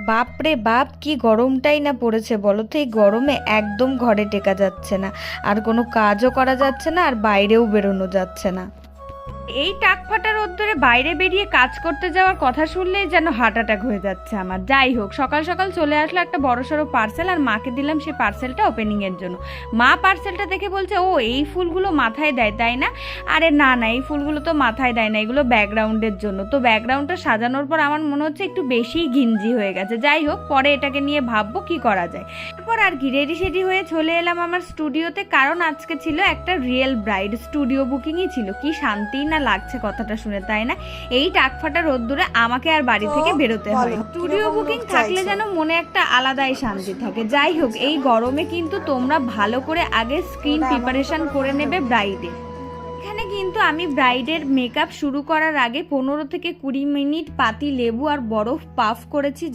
বাপরে বাপ, কি গরমটাই না পড়েছে বলো তো। এই গরমে একদম ঘরে টেকা যাচ্ছে না, আর কোনো কাজও করা যাচ্ছে না, আর বাইরেও বেরোনো যাচ্ছে না। এই টাক ফাটা রোদ্দুরে বাইরে বেরিয়ে কাজ করতে যাওয়ার কথা শুনলেই যেন হার্ট অ্যাটাক হয়ে যাচ্ছে আমার। যাই হোক, সকাল সকাল চলে আসলো একটা বড়সড় পার্সেল, আর মাকে দিলাম সেই পার্সেলটা ওপেনিং এর জন্য। মা পার্সেলটা দেখে বলছে, ও এই ফুলগুলো মাথায় দেয় তাই না? আরে না না, এই ফুলগুলো তো মাথায় দেয় না, এগুলো ব্যাকগ্রাউন্ডের জন্য। তো ব্যাকগ্রাউন্ডটা সাজানোর পর আমার মনে হচ্ছে একটু বেশিই ঘিঞ্জি হয়ে গেছে। যাই হোক, পরে এটাকে নিয়ে ভাববো কি করা যায়। তারপর আর কি, রেডি সেডি হয়ে চলে এলাম আমার স্টুডিওতে, কারণ আজকে ছিল একটা রিয়েল ব্রাইড স্টুডিও বুকিংই ছিল। কি শান্তি না লাগছে কথাটা শুনে, তাই না? এই টাকফাটা রোদ্দুরে আমাকে আর বাড়ি থেকে বেরোতে হয়। স্টুডিও বুকিং থাকলে যেন মনে একটা আলাদাই শান্তি থাকে। যাই হোক, এই গরমে কিন্তু তোমরা ভালো করে আগে স্ক্রিন প্রিপারেশন করে নেবে ব্রাইডে। এখানে কিন্তু আমি ব্রাইডের মেকআপ শুরু করার আগে 15 থেকে 20 মিনিট পাতি লেবু আর বরফ পাফ করেছি।